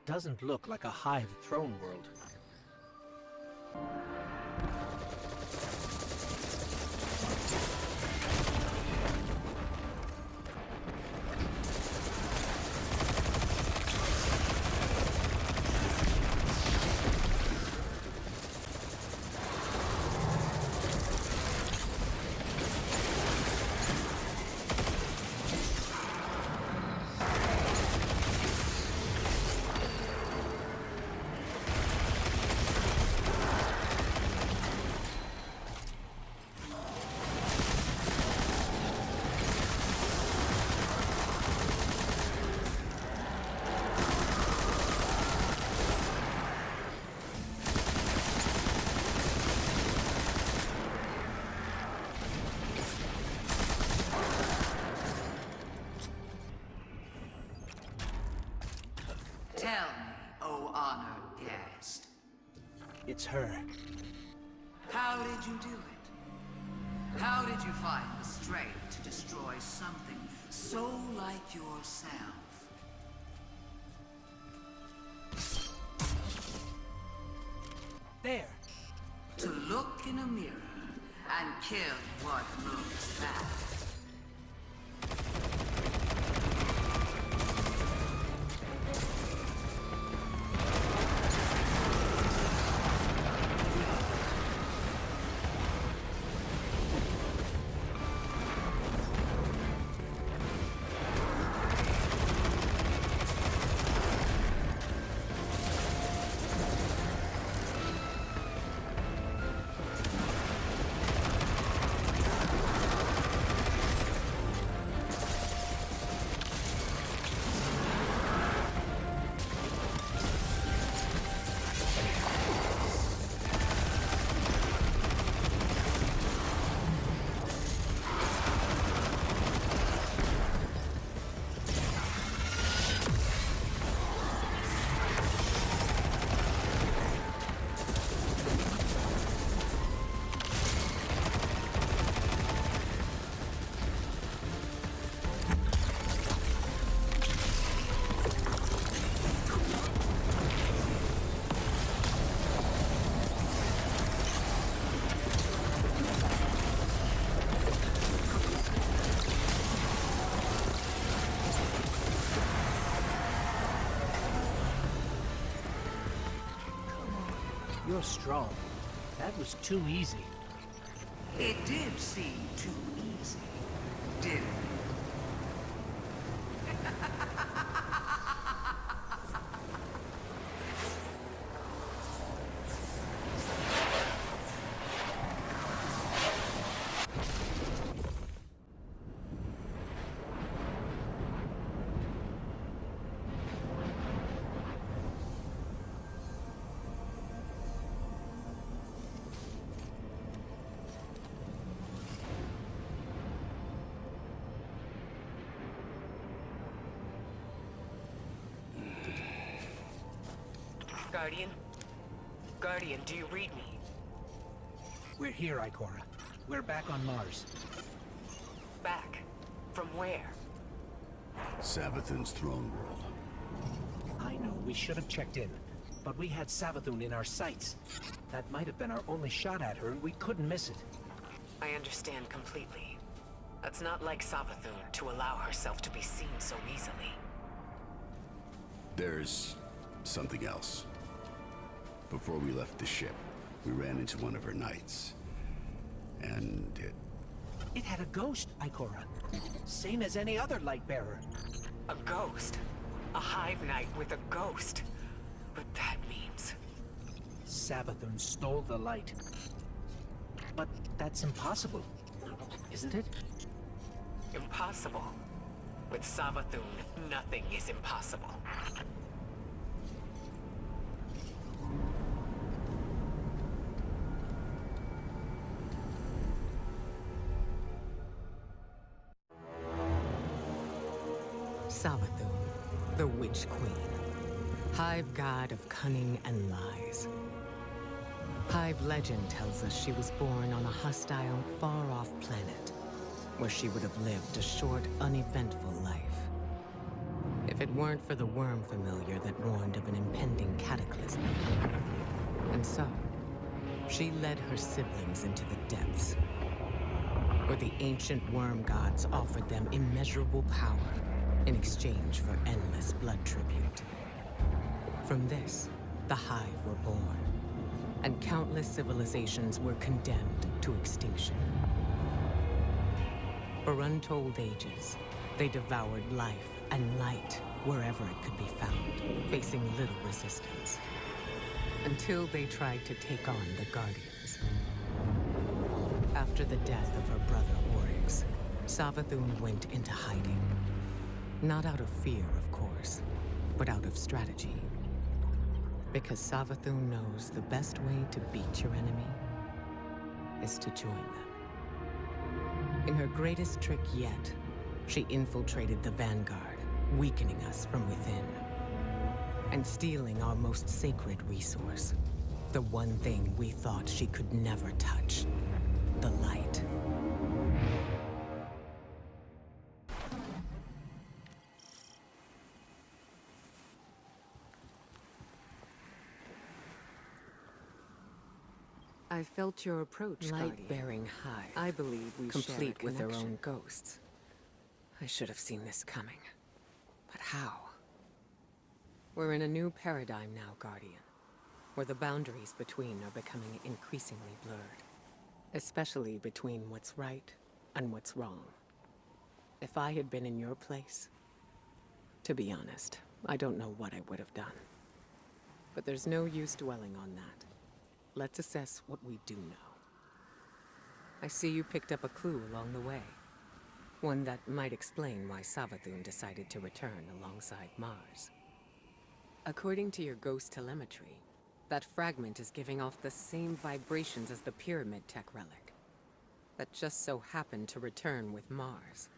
doesn't look like a hive throne world. Tell me, O honored guest. It's her. How did you do it? How did you find the strength to destroy something so like yourself? There! To look in a mirror and kill what looks bad. You're strong. That was too easy. It did seem too easy, didn't it? Guardian? Guardian, do you read me? We're here, Ikora. We're back on Mars. Back? From where? Savathun's throne world. I know, we should have checked in. But we had Savathun in our sights. That might have been our only shot at her, and we couldn't miss it. I understand completely. It's not like Savathun to allow herself to be seen so easily. There's something else. Before we left the ship, we ran into one of her knights. And It had a ghost, Ikora. Same as any other light bearer. A ghost? A hive knight with a ghost? But that means... Savathun stole the light. But that's impossible, isn't it? Impossible. With Savathun, nothing is impossible. Savathun, the Witch Queen. Hive god of cunning and lies. Hive legend tells us she was born on a hostile, far-off planet, where she would have lived a short, uneventful life. If it weren't for the worm familiar that warned of an impending cataclysm. And so, she led her siblings into the depths, where the ancient worm gods offered them immeasurable power in exchange for endless blood tribute. From this, the Hive were born, and countless civilizations were condemned to extinction. For untold ages, they devoured life and light wherever it could be found, facing little resistance. Until they tried to take on the Guardians. After the death of her brother Oryx, Savathun went into hiding. Not out of fear, of course, but out of strategy. Because Savathun knows the best way to beat your enemy is to join them. In her greatest trick yet, she infiltrated the Vanguard, weakening us from within. And stealing our most sacred resource. The one thing we thought she could never touch. The light. I felt your approach, Guardian. Light-bearing Hive. I believe we complete share a with their connection. own ghosts. I should have seen this coming. But how? We're in a new paradigm now, Guardian, where the boundaries between are becoming increasingly blurred. Especially between what's right and what's wrong. If I had been in your place, to be honest, I don't know what I would have done. But there's no use dwelling on that. Let's assess what we do know. I see you picked up a clue along the way. One that might explain why Savathun decided to return alongside Mars. According to your ghost telemetry, that fragment is giving off the same vibrations as the Pyramid Tech relic. That just so happened to return with Mars.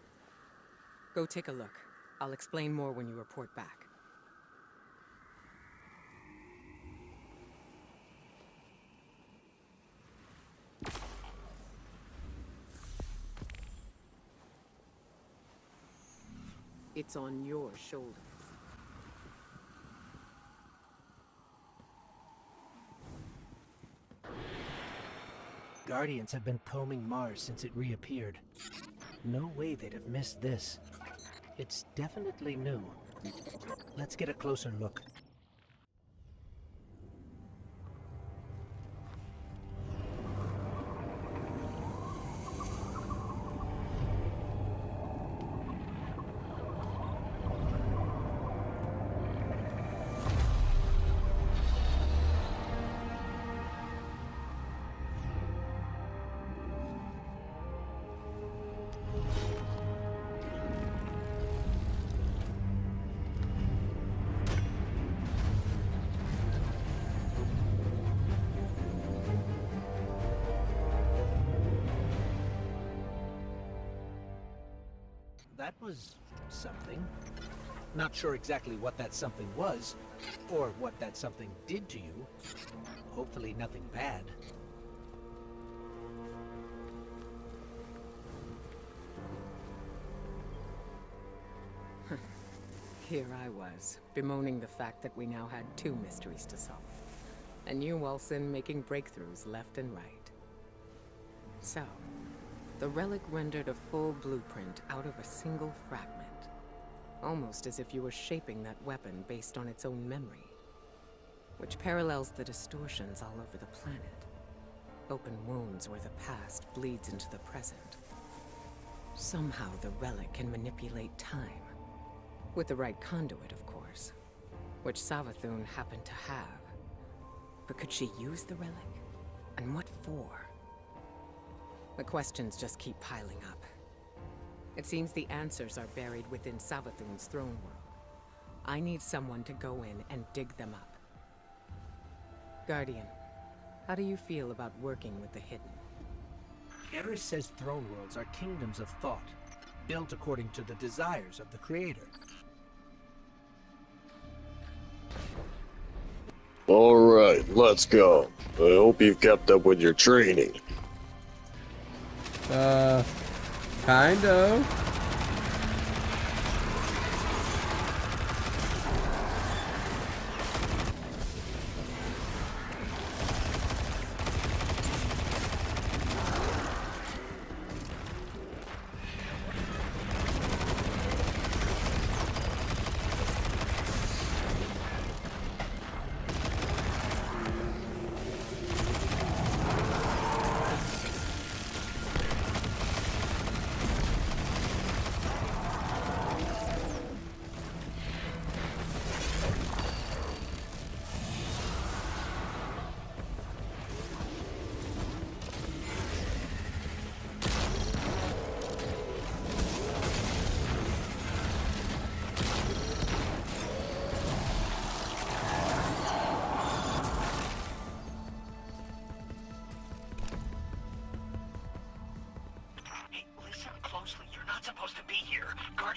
Go take a look. I'll explain more when you report back. It's on your shoulders. Guardians have been combing Mars since it reappeared. No way they'd have missed this. It's definitely new. Let's get a closer look. That was something. Not sure exactly what that something was, or what that something did to you. Hopefully nothing bad. Here I was, bemoaning the fact that we now had 2 mysteries to solve. And you, Wilson, making breakthroughs left and right. So, the relic rendered a full blueprint out of a single fragment. Almost as if you were shaping that weapon based on its own memory. Which parallels the distortions all over the planet. Open wounds where the past bleeds into the present. Somehow the relic can manipulate time. With the right conduit, of course. Which Savathun happened to have. But could she use the relic? And what for? The questions just keep piling up. It seems the answers are buried within Savathun's throne world. I need someone to go in and dig them up. Guardian, how do you feel about working with the hidden? Eris says throne worlds are kingdoms of thought, built according to the desires of the creator. Alright, let's go. I hope you've kept up with your training. Kind of.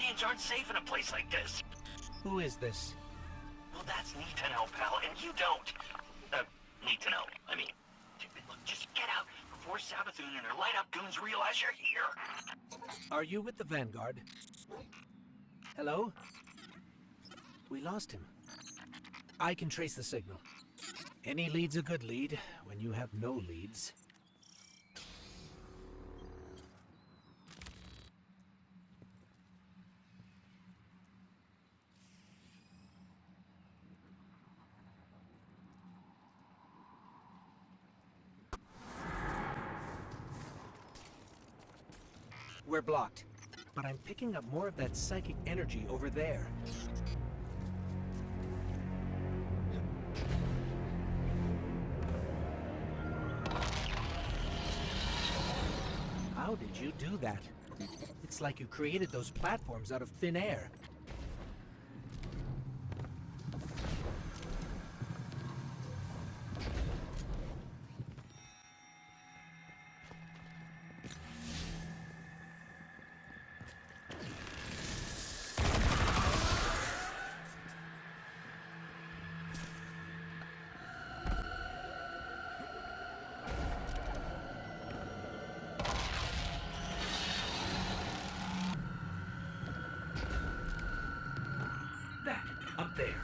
beings aren't safe in a place like this. Who is this? Well, that's neat to know, pal, and you don't. Need to know, I mean. Look, just get out before Savathun and her light-up goons realize you're here. Are you with the Vanguard? Hello? We lost him. I can trace the signal. Any lead's a good lead when you have no leads. We're blocked, but I'm picking up more of that psychic energy over there. How did you do that? It's like you created those platforms out of thin air. Up there.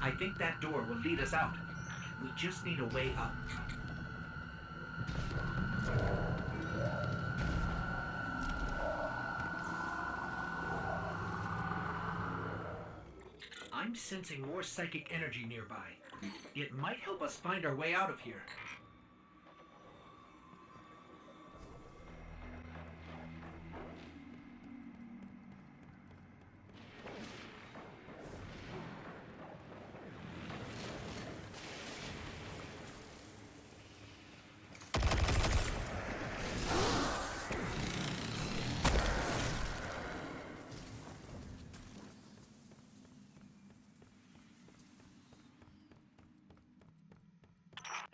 I think that door will lead us out. We just need a way up. I'm sensing more psychic energy nearby. It might help us find our way out of here.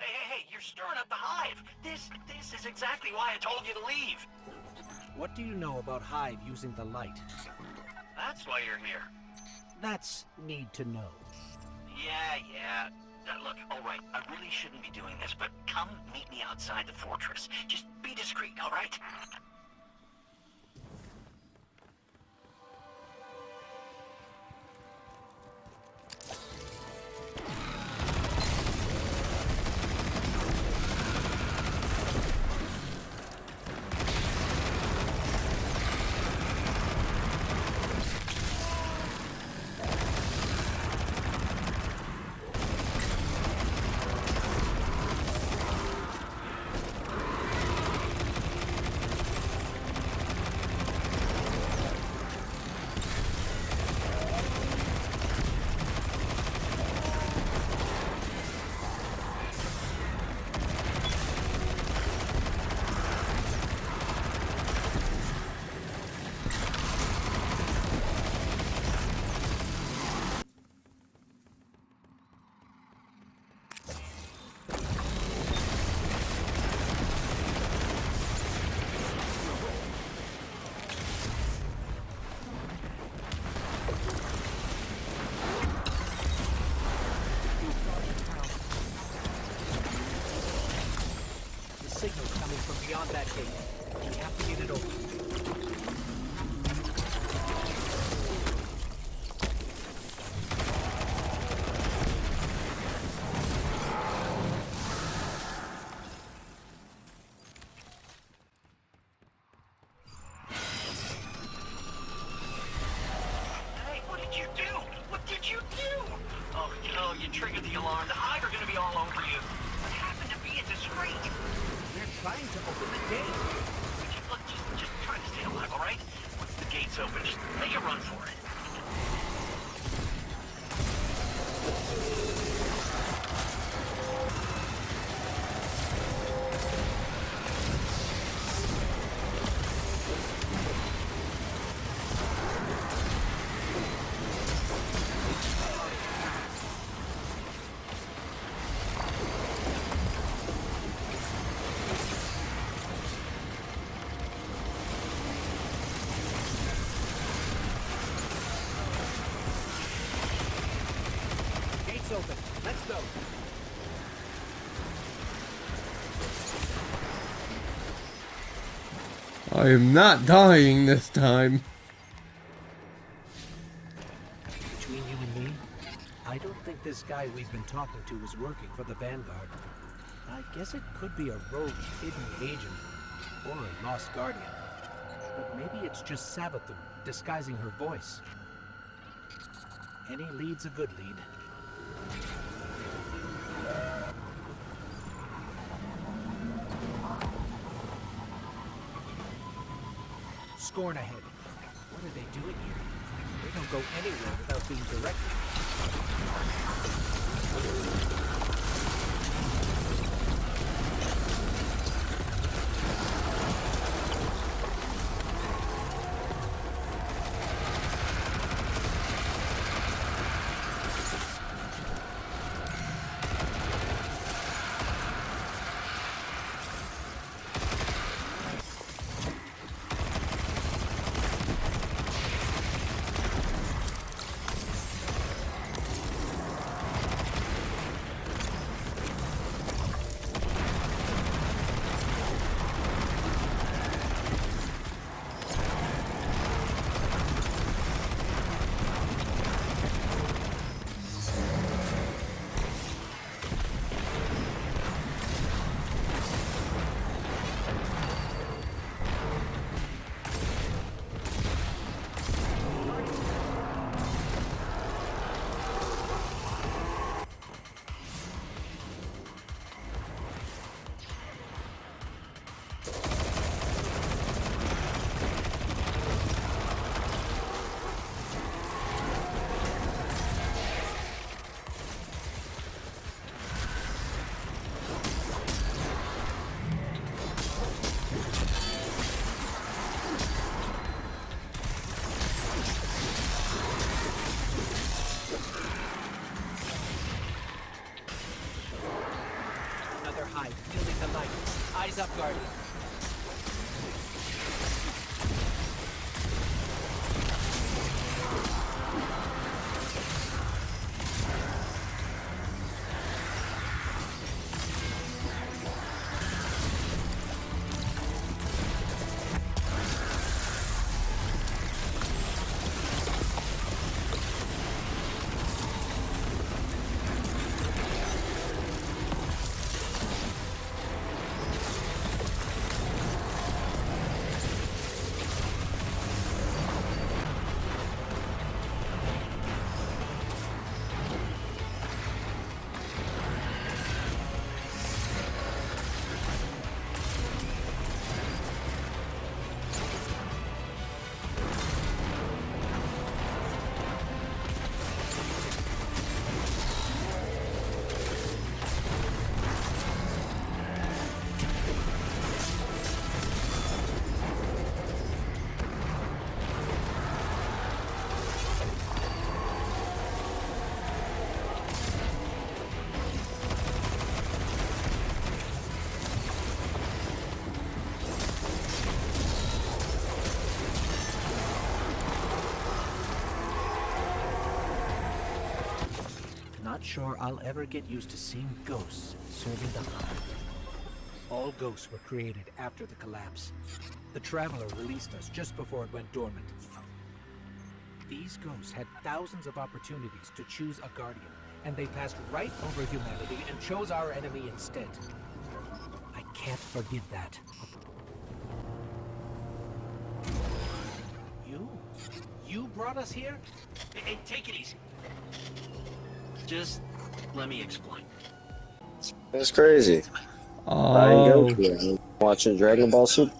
Hey, you're stirring up the hive. This is exactly why I told you to leave. What do you know about Hive using the light? That's why you're here. That's need to know. Yeah. Look, all right, I really shouldn't be doing this, but come meet me outside the fortress. Just be discreet, all right? Signal's coming from beyond that gate. We have to get it open. Hey, what did you do? What did you do? Oh, you triggered the alarm. The hive are gonna be all over you. What happened to being discreet? They're trying to open the gate. Look, just try to stay alive, all right? Once the gate's open, just make a run for it. I am not dying this time. Between you and me, I don't think this guy we've been talking to is working for the Vanguard. I guess it could be a rogue hidden agent, or a lost guardian. But maybe it's just Savathun disguising her voice. Any lead's a good lead. Scorn ahead. What are they doing here? They don't go anywhere without being directed. Feeling the light. Eyes up, Guardian. Not sure I'll ever get used to seeing ghosts serving the hunt. All ghosts were created after the collapse. The Traveler released us just before it went dormant. These ghosts had thousands of opportunities to choose a guardian, and they passed right over humanity and chose our enemy instead. I can't forgive that. You brought us here? Hey, take it easy. Just let me explain. That's crazy. Oh. Watching Dragon Ball Super.